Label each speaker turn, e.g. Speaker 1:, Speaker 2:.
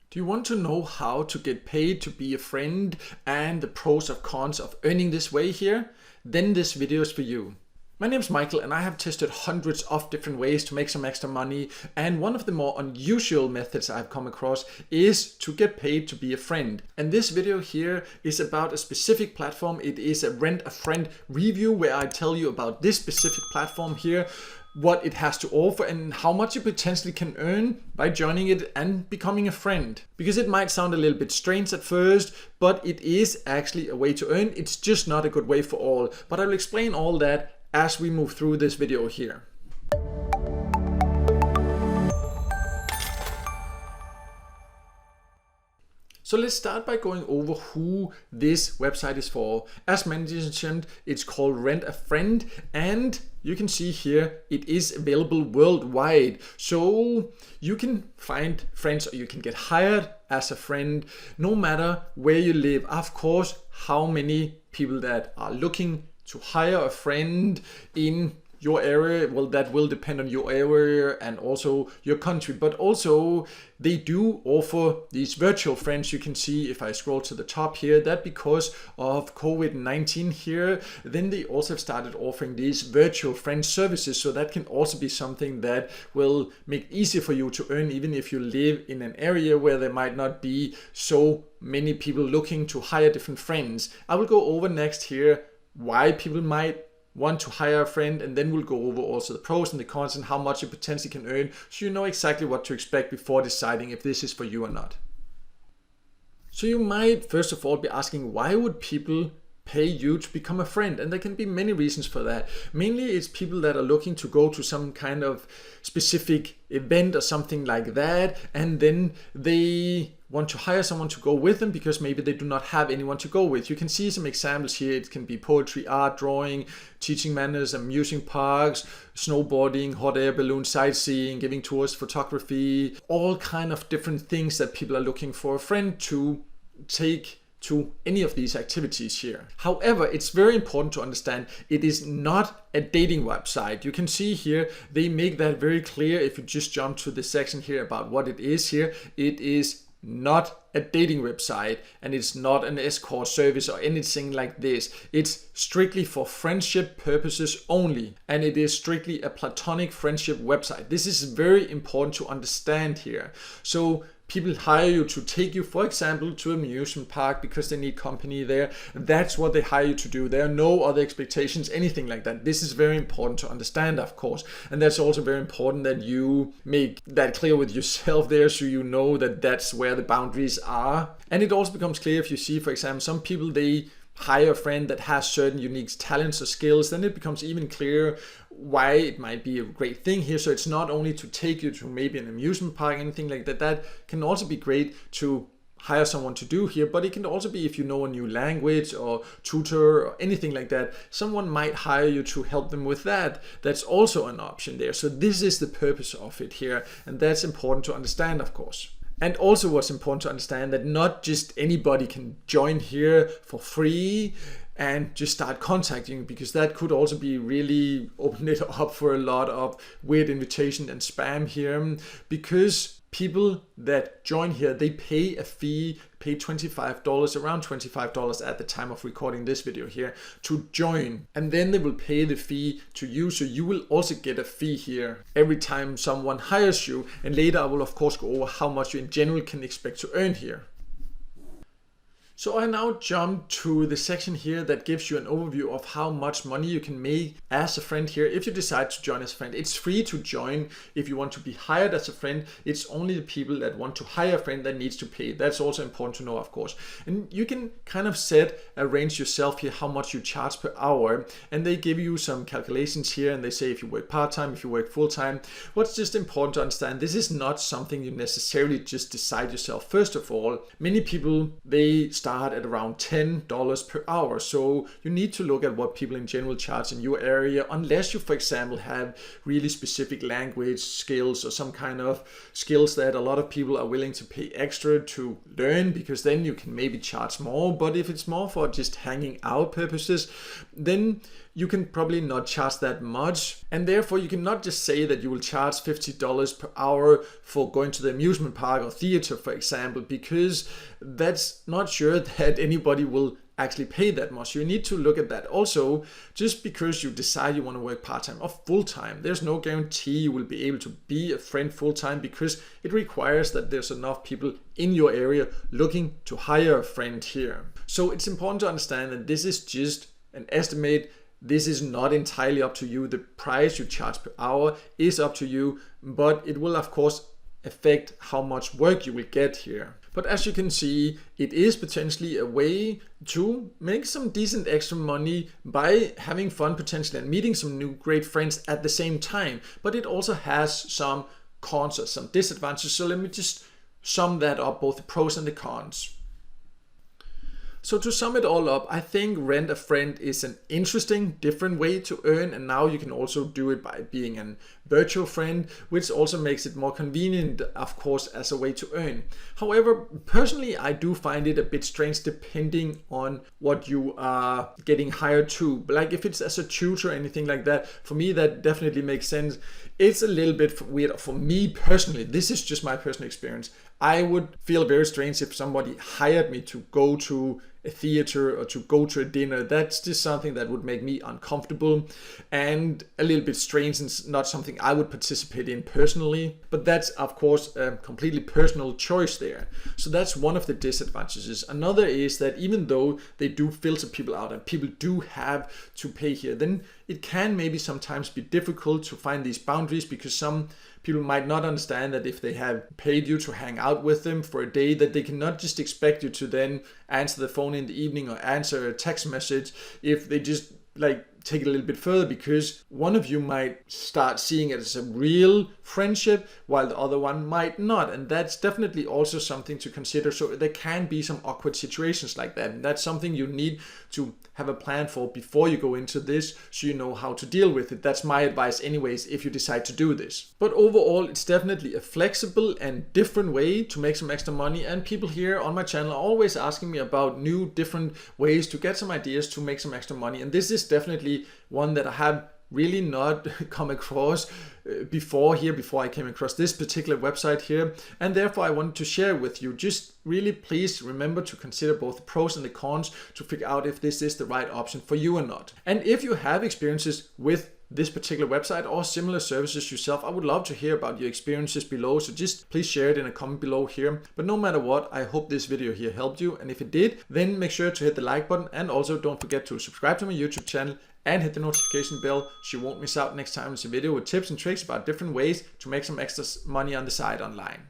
Speaker 1: Do you want to know how to get paid to be a friend and the pros and cons of earning this way here? Then this video is for you. My name is Michael and I have tested hundreds of different ways to make some extra money, and one of the more unusual methods I've come across is to get paid to be a friend. And this video here is about a specific platform. It is a RentaFriend review where I tell you about this specific platform here, what it has to offer and how much you potentially can earn by joining it and becoming a friend. Because it might sound a little bit strange at first, but it is actually a way to earn. It's just not a good way for all. But I'll explain all that as we move through this video here. So let's start by going over who this website is for. As mentioned, it's called RentaFriend, and you can see here it is available worldwide. So you can find friends or you can get hired as a friend no matter where you live. Of course, how many people that are looking to hire a friend in your area, well, that will depend on your area and also your country, but also they do offer these virtual friends. You can see if I scroll to the top here that because of COVID-19 here, then they also have started offering these virtual friend services. So that can also be something that will make it easier for you to earn, even if you live in an area where there might not be so many people looking to hire different friends. I will go over next here why people might want to hire a friend, and then we'll go over also the pros and the cons and how much you potentially can earn, so you know exactly what to expect before deciding if this is for you or not. So you might first of all be asking, why would people pay you to become a friend? And there can be many reasons for that. Mainly it's people that are looking to go to some kind of specific event or something like that, and then they want to hire someone to go with them because maybe they do not have anyone to go with. You can see some examples here. It can be poetry, art, drawing, teaching manners, amusing parks, snowboarding, hot air balloon, sightseeing, giving tours, photography, all kind of different things that people are looking for a friend to take to any of these activities here. However, it's very important to understand it is not a dating website. You can see here they make that very clear if you just jump to the section here about what it is here. It is not a dating website, and it's not an escort service or anything like this. It's strictly for friendship purposes only, and it is strictly a platonic friendship website. This is very important to understand here. So people hire you to take you, for example, to an amusement park because they need company there. That's what they hire you to do. There are no other expectations, anything like that. This is very important to understand, of course. And that's also very important that you make that clear with yourself there, so you know that that's where the boundaries are. And it also becomes clear if you see, for example, some people, they hire a friend that has certain unique talents or skills, then it becomes even clearer why it might be a great thing here. So it's not only to take you to maybe an amusement park, anything like that. That can also be great to hire someone to do here, but it can also be if you know a new language or tutor or anything like that. Someone might hire you to help them with that. That's also an option there. So this is the purpose of it here, and that's important to understand, of course. And also what's important to understand that not just anybody can join here for free and just start contacting, because that could also be really open it up for a lot of weird invitation and spam here, because people that join here, they pay a fee, pay $25, around $25 at the time of recording this video here, to join. And then they will pay the fee to you, so you will also get a fee here every time someone hires you. And later I will of course go over how much you in general can expect to earn here. So I now jump to the section here that gives you an overview of how much money you can make as a friend here if you decide to join as a friend. It's free to join if you want to be hired as a friend. It's only the people that want to hire a friend that needs to pay. That's also important to know, of course. And you can kind of set a range yourself here how much you charge per hour, and they give you some calculations here, and they say if you work part-time, if you work full-time. What's just important to understand, this is not something you necessarily just decide yourself. First of all, many people, they start at around $10 per hour. So you need to look at what people in general charge in your area, unless you, for example, have really specific language skills or some kind of skills that a lot of people are willing to pay extra to learn, because then you can maybe charge more. But if it's more for just hanging out purposes, then you can probably not charge that much, and therefore you cannot just say that you will charge $50 per hour for going to the amusement park or theater, for example, because that's not sure that anybody will actually pay that much. You need to look at that. Also, just because you decide you want to work part-time or full-time, there's no guarantee you will be able to be a friend full-time, because it requires that there's enough people in your area looking to hire a friend here. So it's important to understand that this is just an estimate. This is not entirely up to you. The price you charge per hour is up to you, but it will of course affect how much work you will get here. But as you can see, it is potentially a way to make some decent extra money by having fun potentially and meeting some new great friends at the same time. But it also has some cons or some disadvantages. So let me just sum that up, both the pros and the cons. So to sum it all up, I think RentaFriend is an interesting, different way to earn, and now you can also do it by being a virtual friend, which also makes it more convenient, of course, as a way to earn. However, personally, I do find it a bit strange depending on what you are getting hired to. Like if it's as a tutor or anything like that, for me that definitely makes sense. It's a little bit weird for me personally. This is just my personal experience. I would feel very strange if somebody hired me to go to a theater or to go to a dinner. That's just something that would make me uncomfortable and a little bit strange, and not something I would participate in personally. But that's of course a completely personal choice there. So that's one of the disadvantages. Another is that even though they do filter people out and people do have to pay here, then it can maybe sometimes be difficult to find these boundaries, because some people might not understand that if they have paid you to hang out with them for a day, that they cannot just expect you to then answer the phone in the evening or answer a text message if they just like take it a little bit further, because one of you might start seeing it as a real friendship while the other one might not, and that's definitely also something to consider. So there can be some awkward situations like that, and that's something you need to have a plan for before you go into this, so you know how to deal with it. That's my advice anyways, if you decide to do this. But overall, it's definitely a flexible and different way to make some extra money, and people here on my channel are always asking me about new different ways to get some ideas to make some extra money, and this is definitely one that I have really not come across before I came across this particular website here, and therefore I wanted to share with you. Just really please remember to consider both the pros and the cons to figure out if this is the right option for you or not. And if you have experiences with this particular website or similar services yourself, I would love to hear about your experiences below, so just please share it in a comment below here. But no matter what, I hope this video here helped you, and if it did, then make sure to hit the like button, and also don't forget to subscribe to my YouTube channel and hit the notification bell so you won't miss out next time there's a video with tips and tricks about different ways to make some extra money on the side online.